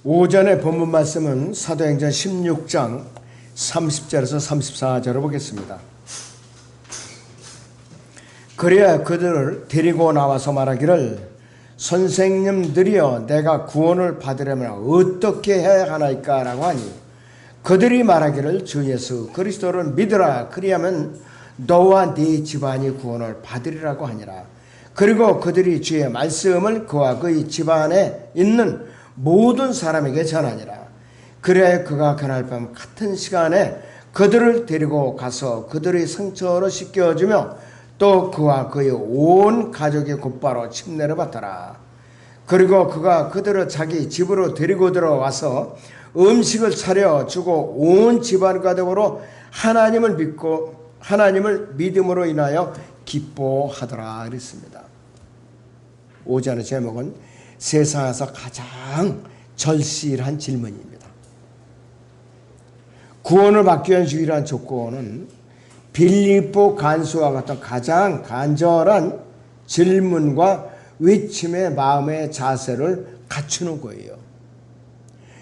오전의 본문 말씀은 사도행전 16장 30절에서 34절을 보겠습니다. 그래야 그들을 데리고 나와서 말하기를 선생님들이여 내가 구원을 받으려면 어떻게 해야 하나이까 라고 하니 그들이 말하기를 주 예수 그리스도를 믿으라 그리하면 너와 네 집안이 구원을 받으리라고 하니라. 그리고 그들이 주의 말씀을 그와 그의 집안에 있는 모든 사람에게 전하니라. 그래야 그가 그날 밤 같은 시간에 그들을 데리고 가서 그들의 상처를 씻겨주며 또 그와 그의 온 가족이 곧바로 침례를 받더라. 그리고 그가 그들을 자기 집으로 데리고 들어와서 음식을 차려주고 온 집안 가족으로 하나님을 믿고 하나님을 믿음으로 인하여 기뻐하더라 그랬습니다. 오전의 제목은 세상에서 가장 절실한 질문입니다. 구원을 받기 위한 유일한 조건은 빌립보 간수와 같은 가장 간절한 질문과 외침의 마음의 자세를 갖추는 거예요.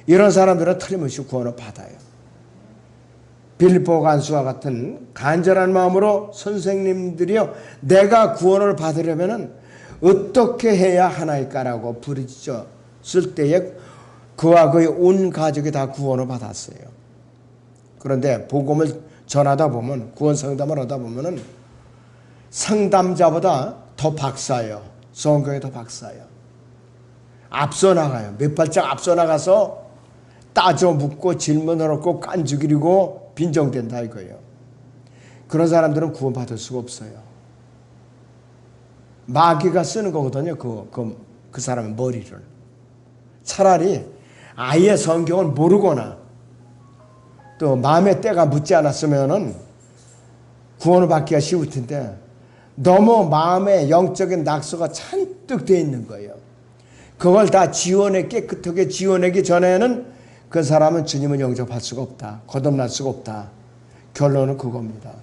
이런 사람들은 틀림없이 구원을 받아요. 빌립보 간수와 같은 간절한 마음으로 선생님들이여 내가 구원을 받으려면 어떻게 해야 하나이까라고 부르짖었을 때에 그와 그의 온 가족이 다 구원을 받았어요. 그런데 복음을 전하다 보면 구원 상담을 하다 보면은 상담자보다 더 박사예요. 성경이 더 박사예요. 앞서 나가요. 몇 발짝 앞서 나가서 따져 묻고 질문을 하고 깐죽이고 빈정된다 이거예요. 그런 사람들은 구원받을 수가 없어요. 마귀가 쓰는 거거든요. 그 사람의 머리를. 차라리 아예 성경을 모르거나 또 마음의 때가 묻지 않았으면은 구원을 받기가 쉬울 텐데 너무 마음에 영적인 낙서가 잔뜩 되어 있는 거예요. 그걸 다 깨끗하게 지워내기 전에는 그 사람은 주님을 영접할 수가 없다. 거듭날 수가 없다. 결론은 그겁니다.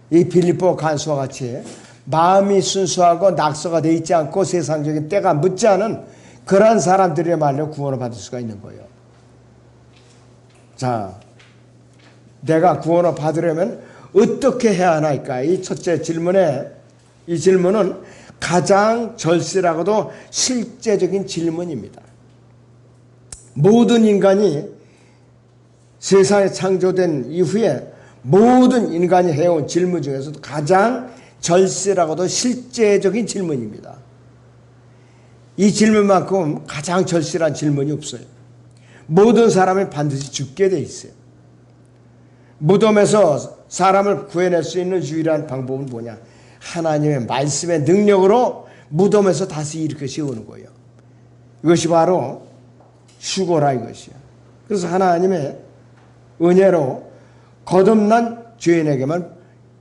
이 빌립보 간수와 같이 마음이 순수하고 낙서가 되어 있지 않고 세상적인 때가 묻지 않은 그러한 사람들이야말로 구원을 받을 수가 있는 거예요. 자, 내가 구원을 받으려면 어떻게 해야 하나이까? 이 첫째 질문에 이 질문은 가장 절실하고도 실제적인 질문입니다. 모든 인간이 세상에 창조된 이후에 모든 인간이 해온 질문 중에서도 가장 절실하고도 실제적인 질문입니다. 이 질문만큼 가장 절실한 질문이 없어요. 모든 사람이 반드시 죽게 돼 있어요. 무덤에서 사람을 구해낼 수 있는 유일한 방법은 뭐냐? 하나님의 말씀의 능력으로 무덤에서 다시 일으켜 세우는 거예요. 이것이 바로 휴거라 이것이야. 그래서 하나님의 은혜로 거듭난 죄인에게만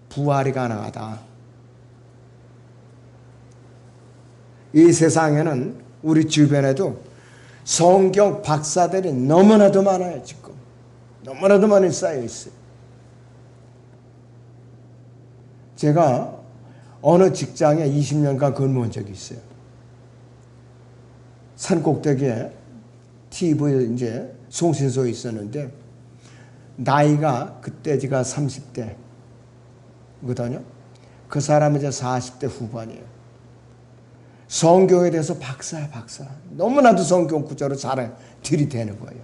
부활이 가능하다. 이 세상에는 우리 주변에도 성경 박사들이 너무나도 많아요. 지금 너무나도 많이 쌓여 있어요. 제가 어느 직장에 20년간 근무한 적이 있어요. 산 꼭대기에 TV 이제 송신소에 있었는데 나이가 그때 제가 30대거든요. 그 사람은 이제 40대 후반이에요. 성경에 대해서 박사야 박사. 너무나도 성경 구절을 잘 들이대는 거예요.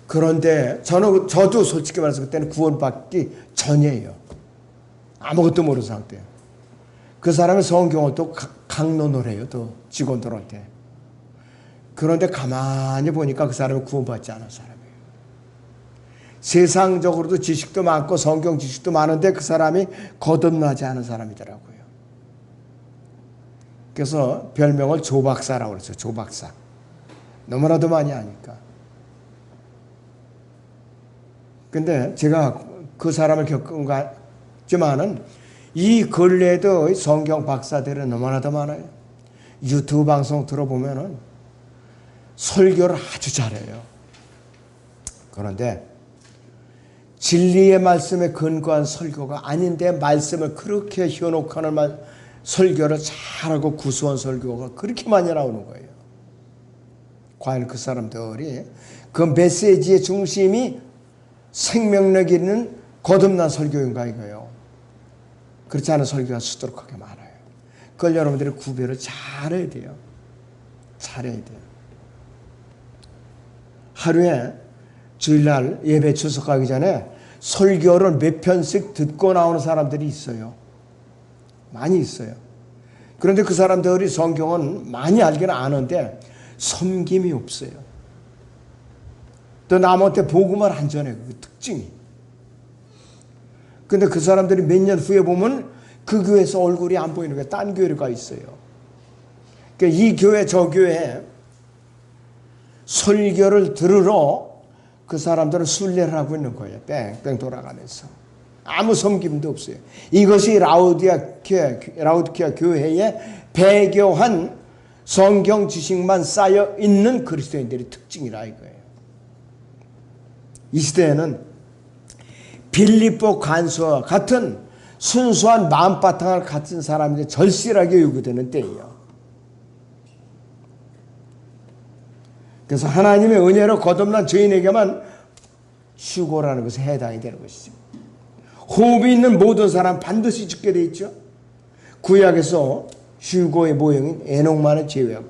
그런데 저도 솔직히 말해서 그때는 구원받기 전이에요. 아무것도 모르는 상태예요. 그 사람은 성경을 또 강론을 해요. 또 직원들한테. 그런데 가만히 보니까 그 사람은 구원받지 않은 사람이에요. 세상적으로도 지식도 많고 성경 지식도 많은데 그 사람이 거듭나지 않은 사람이더라고요. 그래서 별명을 조박사라고 그랬어요. 조박사. 너무나도 많이 아니까. 근데 제가 그 사람을 겪은 지만은 이 근래에도 성경 박사들은 너무나도 많아요. 유튜브 방송 들어보면은 설교를 아주 잘해요. 그런데 진리의 말씀에 근거한 설교가 아닌데 말씀을 그렇게 현혹하는 설교를 잘하고 구수한 설교가 그렇게 많이 나오는 거예요. 과연 그 사람들이 그 메시지의 중심이 생명력 있는 거듭난 설교인가 이거예요. 그렇지 않은 설교가 수두룩하게 많아요. 그걸 여러분들이 구별을 잘해야 돼요. 잘해야 돼요. 하루에 주일날 예배 출석하기 전에 설교를 몇 편씩 듣고 나오는 사람들이 있어요. 많이 있어요. 그런데 그 사람들이 성경은 많이 알기는 아는데 섬김이 없어요. 또 남한테 복음을 안 전해. 그 특징이. 근데 그 사람들이 몇 년 후에 보면 그 교회에서 얼굴이 안 보이는 거예요. 딴 교회로 가 있어요. 그러니까 이 교회 저 교회 설교를 들으러 그 사람들은 순례를 하고 있는 거예요. 뺑뺑 돌아가면서. 아무 섬김도 없어요. 이것이 라우디키아 교회에 배교한 성경 지식만 쌓여 있는 그리스도인들의 특징이라 이거예요. 이 시대에는 빌립보 간수와 같은 순수한 마음바탕을 갖춘 사람들이 절실하게 요구되는 때예요. 그래서 하나님의 은혜로 거듭난 죄인에게만 휴고라는 것에 해당이 되는 것이죠. 호흡이 있는 모든 사람 반드시 죽게 돼 있죠. 구약에서 휴고의 모형인 에녹만을 제외하고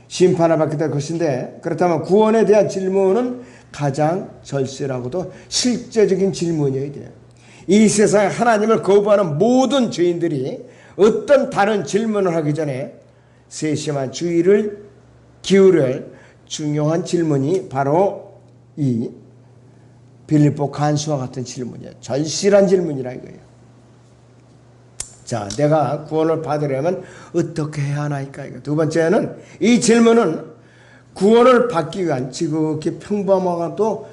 심판을 받게 될 것인데, 그렇다면 구원에 대한 질문은 가장 절실하고도 실제적인 질문이어야 돼요. 이 세상에 하나님을 거부하는 모든 죄인들이 어떤 다른 질문을 하기 전에 세심한 주의를 기울일 중요한 질문이 바로 이 빌립보 간수와 같은 질문이에요. 절실한 질문이라 이거예요. 자, 내가 구원을 받으려면 어떻게 해야 하나이까? 두 번째는 이 질문은 구원을 받기 위한 지극히 평범하고도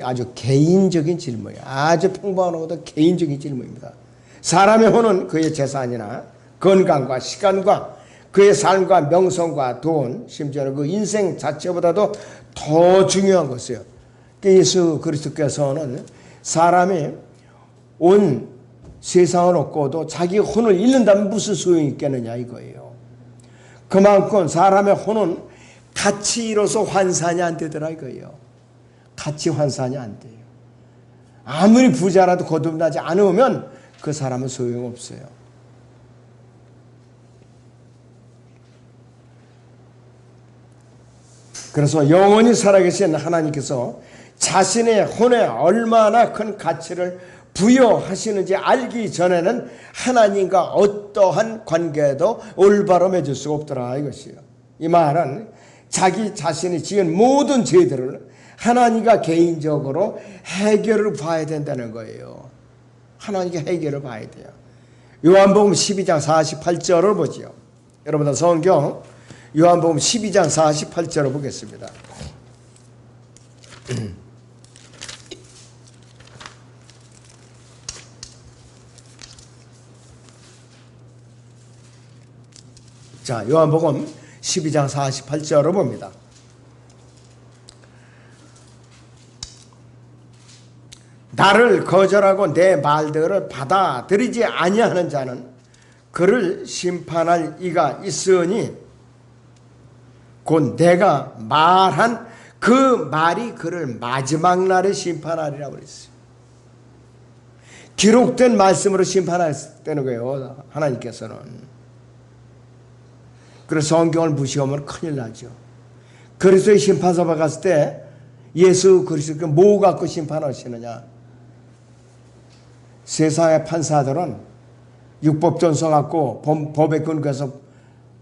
아주 개인적인 질문이에요. 아주 평범하고도 개인적인 질문입니다. 사람의 혼은 그의 재산이나 건강과 시간과 그의 삶과 명성과 돈, 심지어는 그 인생 자체보다도 더 중요한 것이에요. 예수 그리스도께서는 사람이 온 세상을 얻고도 자기 혼을 잃는다면 무슨 소용이 있겠느냐 이거예요. 그만큼 사람의 혼은 가치로서 환산이 안 되더라 이거예요. 가치 환산이 안 돼요. 아무리 부자라도 거듭나지 않으면 그 사람은 소용없어요. 그래서 영원히 살아계신 하나님께서 자신의 혼에 얼마나 큰 가치를 부여하시는지 알기 전에는 하나님과 어떠한 관계도 올바로 맺을 수가 없더라 이것이요. 이 말은 자기 자신이 지은 모든 죄들을 하나님과 개인적으로 해결을 봐야 된다는 거예요. 하나님께 해결을 봐야 돼요. 요한복음 12장 48절을 보지요. 여러분들 성경 요한복음 12장 48절을 보겠습니다. 자, 요한복음 12장 48절을 봅니다. 나를 거절하고 내 말들을 받아들이지 아니하는 자는 그를 심판할 이가 있으니 곧 내가 말한 그 말이 그를 마지막 날에 심판하리라고 그랬어요. 기록된 말씀으로 심판하시는 거예요, 하나님께서는. 그래서 성경을 무시하면 큰일 나죠. 그리스도의 심판서에 갔을 때 예수 그리스도께 뭐 갖고 심판하시느냐? 세상의 판사들은 율법전서 갖고 법에 근거해서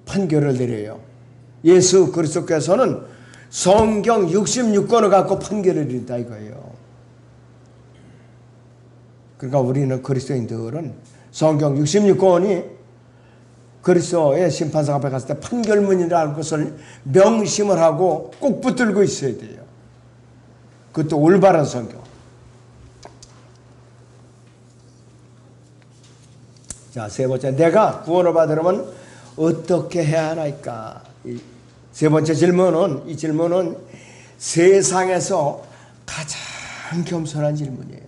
판결을 내려요. 예수 그리스도께서는 성경 66권을 갖고 판결을 내린다 이거예요. 그러니까 우리는 그리스도인들은 성경 66권이 그리스도의 심판석 앞에 갔을 때 판결문이라는 것을 명심을 하고 꼭 붙들고 있어야 돼요. 그것도 올바른 성경. 자, 세 번째, 내가 구원을 받으려면 어떻게 해야 하나이까? 세 번째 질문은, 이 질문은 세상에서 가장 겸손한 질문이에요.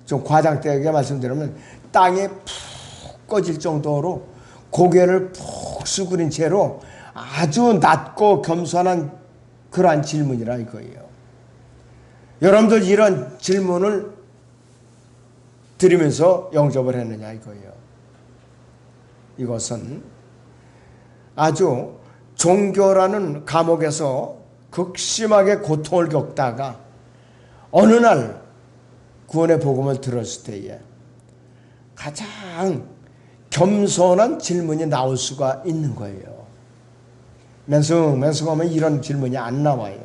좀 과장되게 말씀드리면 땅에 푹 꺼질 정도로 고개를 푹 수그린 채로 아주 낮고 겸손한 그러한 질문이라 이거예요. 여러분들 이런 질문을 드리면서 영접을 했느냐 이거예요. 이것은 아주 종교라는 감옥에서 극심하게 고통을 겪다가 어느 날 구원의 복음을 들었을 때에 가장 겸손한 질문이 나올 수가 있는 거예요. 맨숭하면 이런 질문이 안 나와요.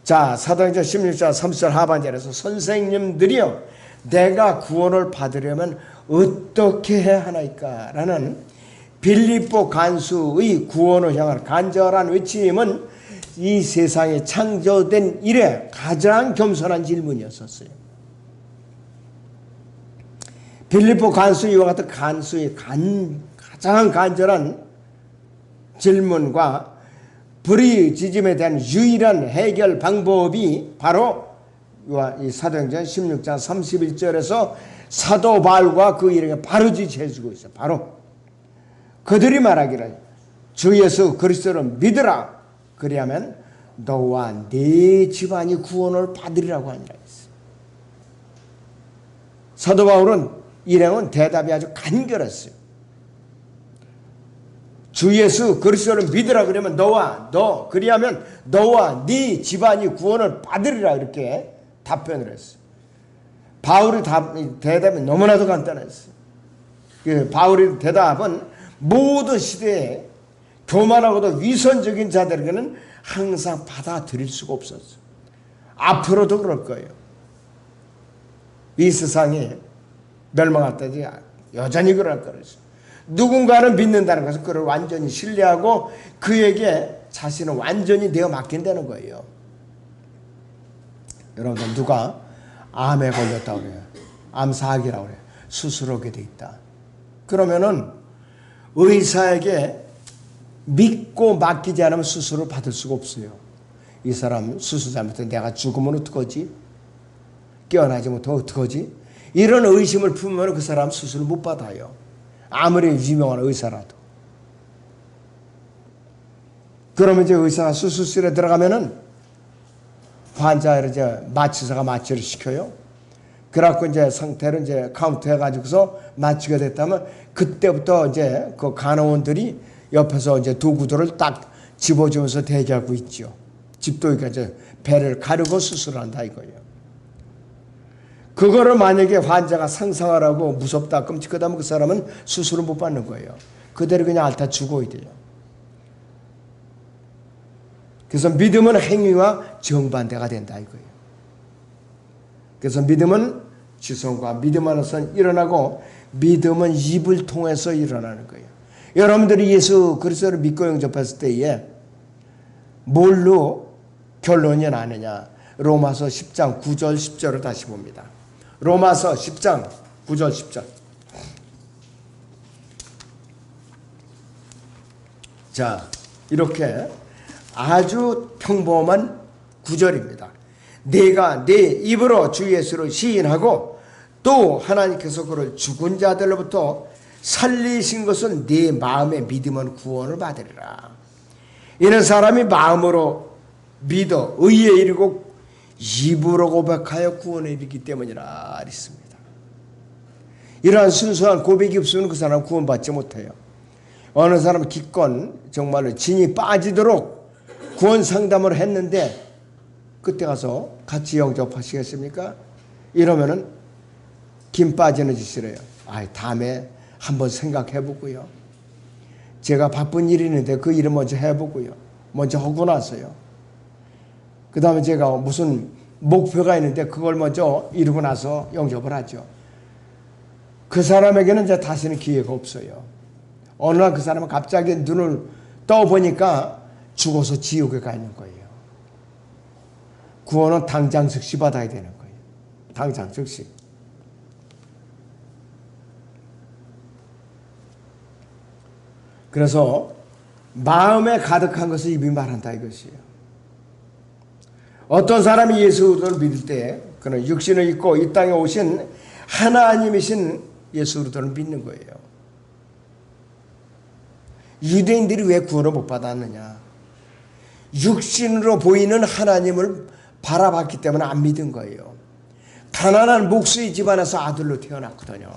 자, 사도행전 16장 30절 하반절에서 선생님들이여 내가 구원을 받으려면 어떻게 해야 하나이까? 라는 빌립보 간수의 구원을 향한 간절한 외침은 이 세상에 창조된 이래 가장 겸손한 질문이었었어요. 빌립보 간수 이와 같은 간수의 가장 간절한 질문과 불의지짐에 대한 유일한 해결 방법이 바로 이 사도행전 16장 31절에서 사도 바울과 그 일에게 바로 지시해주고 있어요. 바로 그들이 말하기를 주 예수 그리스도를 믿으라. 그리하면 너와 네 집안이 구원을 받으리라고 하니라 했어요. 사도 바울은 일행은 대답이 아주 간결했어요. 주 예수 그리스도를 믿으라 그러면 그리하면 너와 네 집안이 구원을 받으리라 이렇게 답변을 했어요. 바울의 대답이 너무나도 간단했어요. 바울의 대답은 모든 시대에 교만하고도 위선적인 자들에게는 항상 받아들일 수가 없었어요. 앞으로도 그럴 거예요. 이 세상이 멸망할 때지 여전히 그럴 거예요. 누군가를 믿는다는 것은 그를 완전히 신뢰하고 그에게 자신을 완전히 내어 맡긴다는 거예요. 여러분들 누가 암에 걸렸다고 그래요. 암사학이라고 그래요. 수술하게 돼 있다. 그러면은 의사에게 믿고 맡기지 않으면 수술을 받을 수가 없어요. 이 사람 수술 잘못해서 내가 죽으면 어떡하지? 깨어나지 못하면 어떡하지? 이런 의심을 품으면 그 사람 수술을 못 받아요. 아무리 유명한 의사라도. 그러면 이제 의사가 수술실에 들어가면은 환자를 이제 마취사가 마취를 시켜요. 그래갖고 이제 상태를 이제 카운트 해가지고서 마취가 됐다면 그때부터 이제 그 간호원들이 옆에서 이제 도구들을 딱 집어주면서 대기하고 있죠. 집도기가 이제 배를 가르고 수술을 한다 이거예요. 그거를 만약에 환자가 상상을 하고 무섭다 끔찍하다면 그 사람은 수술을 못 받는 거예요. 그대로 그냥 앓다 죽어야 돼요. 그래서 믿음은 행위와 정반대가 된다 이거예요. 그래서 믿음은 지성과 믿음 안에서 일어나고 믿음은 입을 통해서 일어나는 거예요. 여러분들이 예수 그리스도를 믿고 영접했을 때에 뭘로 결론이 나느냐? 로마서 10장 9절 10절을 다시 봅니다. 로마서 10장 9절 10절. 자, 이렇게 아주 평범한 구절입니다. 내가 내 입으로 주 예수를 시인하고 또 하나님께서 그를 죽은 자들로부터 살리신 것은 네 마음에 믿으면 구원을 받으리라. 이는 사람이 마음으로 믿어 의에 이르고 입으로 고백하여 구원에 이르기 때문이라 했습니다. 이러한 순수한 고백이 없으면 그 사람은 구원받지 못해요. 어느 사람은 기껏 정말로 진이 빠지도록 구원 상담을 했는데 그때 가서 같이 영접하시겠습니까? 이러면은 김 빠지는 짓이래요. 다음에 한번 생각해보고요. 제가 바쁜 일이 있는데 그 일을 먼저 해보고요. 먼저 하고 나서요. 그 다음에 제가 무슨 목표가 있는데 그걸 먼저 이루고 나서 영접을 하죠. 그 사람에게는 이제 다시는 기회가 없어요. 어느 날 그 사람은 갑자기 눈을 떠보니까 죽어서 지옥에 가 있는 거예요. 구원은 당장 즉시 받아야 되는 거예요. 당장 즉시. 그래서 마음에 가득한 것을 입이 말한다 이것이에요. 어떤 사람이 예수를 믿을 때 그는 육신을 입고 이 땅에 오신 하나님이신 예수 그리스도를 믿는 거예요. 유대인들이 왜 구원을 못 받았느냐? 육신으로 보이는 하나님을 바라봤기 때문에 안 믿은 거예요. 가난한 목수의 집안에서 아들로 태어났거든요.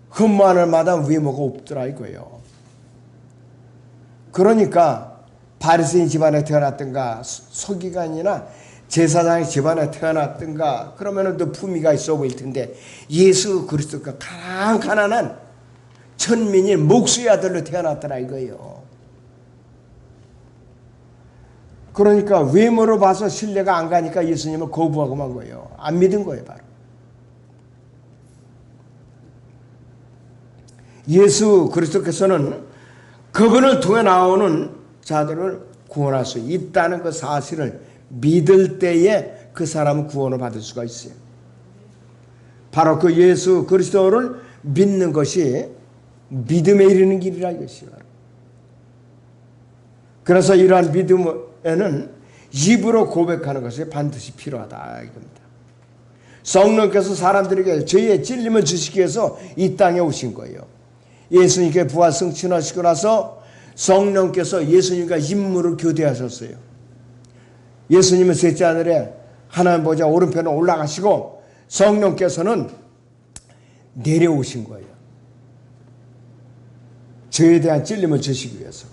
흠모하는 마다 외모가 없더라 이거예요. 그러니까 바리새인 집안에 태어났든가 서기관이나 제사장의 집안에 태어났든가 그러면은 더 품위가 있어 보일 텐데 예수 그리스도가 가장 가난한 천민인 목수의 아들로 태어났더라 이거예요. 그러니까 외모로 봐서 신뢰가 안 가니까 예수님을 거부하고 만 거예요. 안 믿은 거예요 바로. 예수 그리스도께서는 그분을 통해 나오는 자들을 구원할 수 있다는 그 사실을 믿을 때에 그 사람은 구원을 받을 수가 있어요. 바로 그 예수 그리스도를 믿는 것이 믿음에 이르는 길이라 이것이요. 그래서 이러한 믿음에는 입으로 고백하는 것이 반드시 필요하다 이겁니다. 성령께서 사람들에게 죄의 찔림을 주시기 위해서 이 땅에 오신 거예요. 예수님께 부활 승천하시고 나서 성령께서 예수님과 인물을 교대하셨어요. 예수님은 셋째 하늘에 하나님 보좌 오른편에 올라가시고 성령께서는 내려오신 거예요. 죄에 대한 찔림을 주시기 위해서.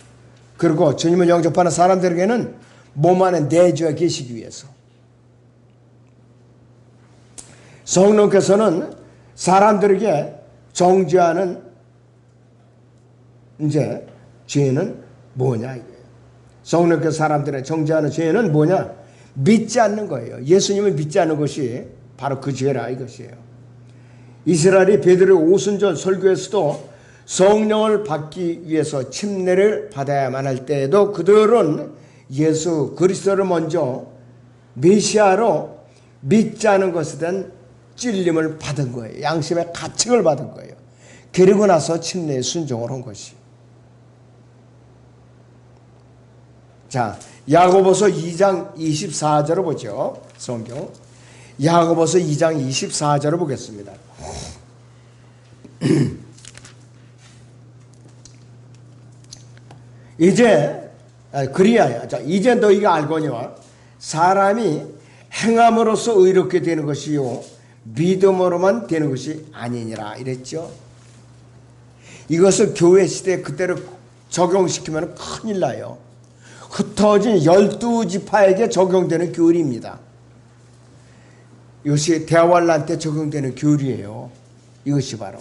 그리고 주님을 영접하는 사람들에게는 몸 안에 내주어 계시기 위해서. 성령께서는 사람들에게 정죄하는 이제 죄는 뭐냐 이거예요. 성령께서 사람들의 정죄하는 죄는 뭐냐? 믿지 않는 거예요. 예수님을 믿지 않는 것이 바로 그 죄라 이것이에요. 이스라엘이 베드로의 오순절 설교에서도 성령을 받기 위해서 침례를 받아야만 할 때에도 그들은 예수 그리스도를 먼저 메시아로 믿지 않은 것에 대한 찔림을 받은 거예요. 양심의 가책을 받은 거예요. 그리고 나서 침례에 순종을 한 것이. 자, 야고보서 2장 24절을 보죠. 성경. 야고보서 2장 24절을 보겠습니다. 이제 그리하여 이제 너희가 알거니와 사람이 행함으로써 의롭게 되는 것이요 믿음으로만 되는 것이 아니니라 이랬죠. 이것을 교회 시대에 그대로 적용시키면 큰일 나요. 흩어진 12지파에게 적용되는 교리입니다. 이것이 대환란 때 적용되는 교리예요. 이것이 바로.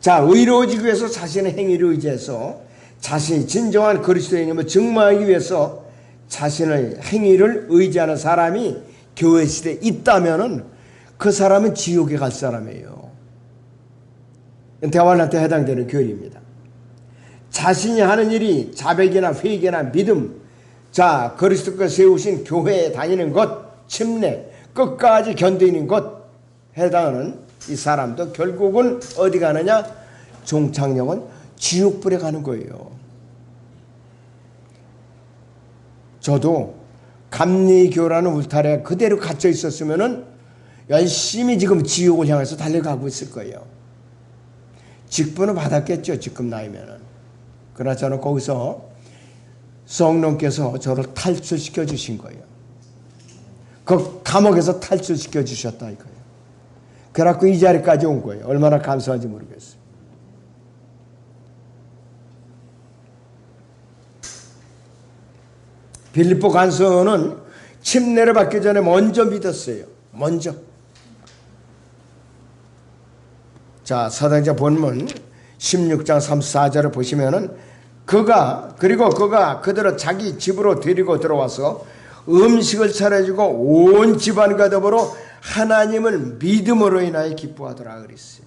자, 의로워지기 위해서 자신의 행위를 의지해서 자신이 진정한 그리스도인임을 증명하기 위해서 자신의 행위를 의지하는 사람이 교회 시대에 있다면은 그 사람은 지옥에 갈 사람이에요. 대환란 때 해당되는 교리입니다. 자신이 하는 일이 자백이나 회개나 믿음, 자 그리스도께서 세우신 교회에 다니는 것, 침례, 끝까지 견디는 것 해당하는 이 사람도 결국은 어디 가느냐? 종착역은 지옥불에 가는 거예요. 저도 감리교라는 울타리에 그대로 갇혀 있었으면은 열심히 지금 지옥을 향해서 달려가고 있을 거예요. 직분을 받았겠죠, 지금 나이면은. 그러나 저는 거기서 성령께서 저를 탈출시켜 주신 거예요. 그 감옥에서 탈출시켜 주셨다 이거예요. 그래갖고 이 자리까지 온 거예요. 얼마나 감사한지 모르겠어요. 빌립보 간수는 침례를 받기 전에 먼저 믿었어요. 먼저. 자, 사도행전 본문 16장 34절을 보시면은 그가 그들을 자기 집으로 데리고 들어와서 음식을 차려주고 온 집안과 더불어 하나님을 믿음으로 인하여 기뻐하더라 그랬어요.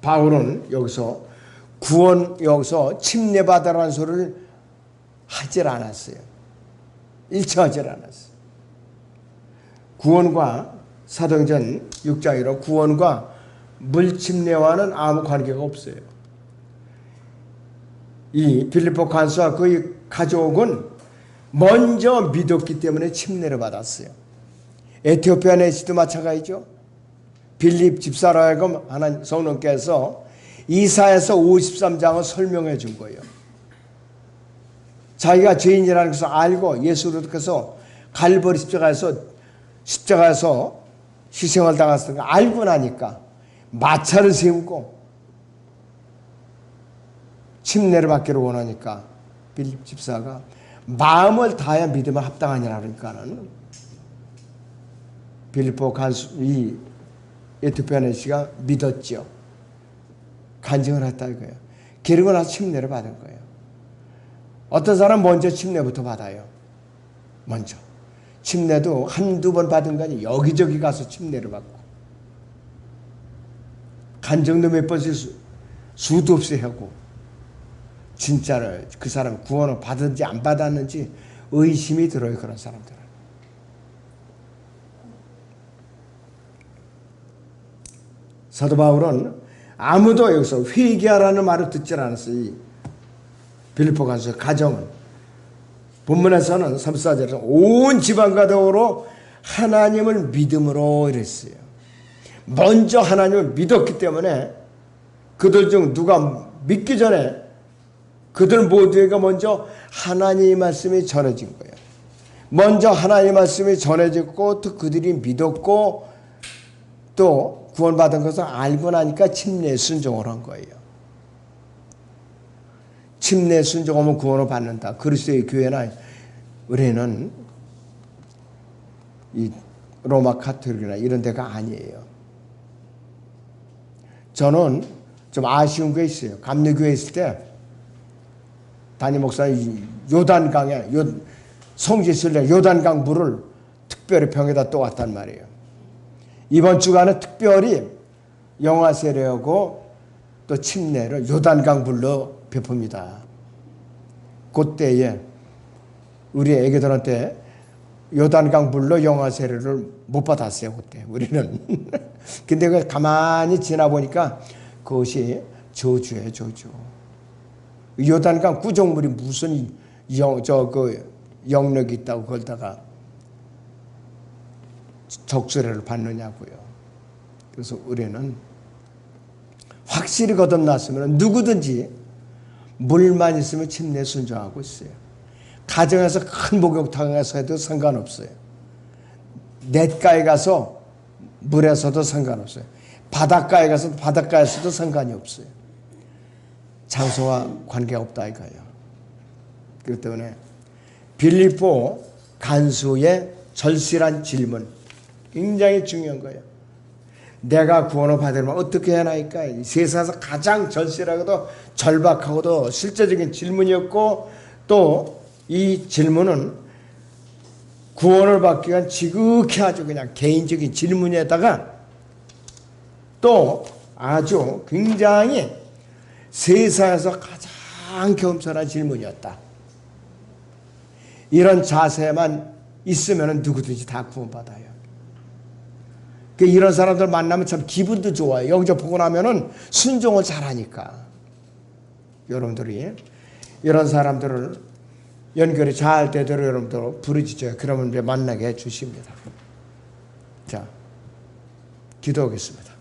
바울은 여기서 여기서 침례받으라는 소리를 하질 않았어요. 일처하질 않았어요. 구원과 사도행전 6장이로 구원과 물침례와는 아무 관계가 없어요. 이 빌립보 간수와 그의 가족은 먼저 믿었기 때문에 침례를 받았어요. 에티오피아 내시도 마찬가지죠. 빌립 집사로 하여금 하나님 성령께서 이사야서 53장을 설명해 준 거예요. 자기가 죄인이라는 것을 알고 예수를 믿어서 갈보리 십자가에서 희생을 당했을 걸 알고 나니까 마차를 세우고 침례를 받기를 원하니까 빌립 집사가 마음을 다하여 믿음을 합당하니라 그러니까는 빌립보 간수 이 에티오피아 내시가 믿었죠. 간증을 했다 이거예요. 그리고 나서 침례를 받은 거예요. 어떤 사람 먼저 침례부터 받아요. 먼저 침례도 한두 번 받은 거 아니에요. 여기저기 가서 침례를 받고 간증도 몇 번씩 수도 없이 하고 진짜를 그 사람 구원을 받았는지 안 받았는지 의심이 들어요. 그런 사람들은. 사도 바울은 아무도 여기서 회개하라는 말을 듣지 않았어요. 이 빌립보 간수의 가정은. 본문에서는 34절에서 온 집안과 더불어 하나님을 믿음으로 이랬어요. 먼저 하나님을 믿었기 때문에 그들 중 누가 믿기 전에 그들 모두에게 먼저 하나님의 말씀이 전해진 거예요. 먼저 하나님의 말씀이 전해졌고 또 그들이 믿었고 또 구원받은 것을 알고 나니까 침례에 순종을 한 거예요. 침례에 순종하면 구원을 받는다. 그리스도의 교회나 우리는 이 로마 카톨릭이나 이런 데가 아니에요. 저는 좀 아쉬운 게 있어요. 감리교회 있을 때 담임 목사님 요단강에 성지순례 요단강 물을 특별히 병에다 떠왔단 말이에요. 이번 주간은 특별히 영화 세례하고 또 침례를 요단강 물로 베풉니다. 그때에 우리 애기들한테 요단강 물로 영화 세례를 못 받았어요. 그때 우리는. 근데 그 가만히 지나보니까 그것이 저주예요. 저주. 요단강 구정물이 무슨 영력이 있다고 그러다가 적수례를 받느냐고요. 그래서 우리는 확실히 거듭났으면 누구든지 물만 있으면 침례 순종하고 있어요. 가정에서 큰 목욕탕에서 해도 상관없어요. 냇가에 가서 물에서도 상관없어요. 바닷가에 가서 바닷가에서도 상관이 없어요. 장소와 관계가 없다 이거예요. 그렇기 때문에 빌립보 간수의 절실한 질문 굉장히 중요한 거예요. 내가 구원을 받으려면 어떻게 해야 하나이까? 세상에서 가장 절실하고도 절박하고도 실제적인 질문이었고 또 이 질문은 구원을 받기 위한 지극히 아주 그냥 개인적인 질문에다가 또 아주 굉장히 세상에서 가장 겸손한 질문이었다. 이런 자세만 있으면 누구든지 다 구원받아요. 이런 사람들 만나면 참 기분도 좋아요. 영접 보고 나면은 순종을 잘하니까. 여러분들이 이런 사람들을 연결이 잘 되도록 여러분들 부르짖어요. 그러면 만나게 해 주십니다. 자, 기도하겠습니다.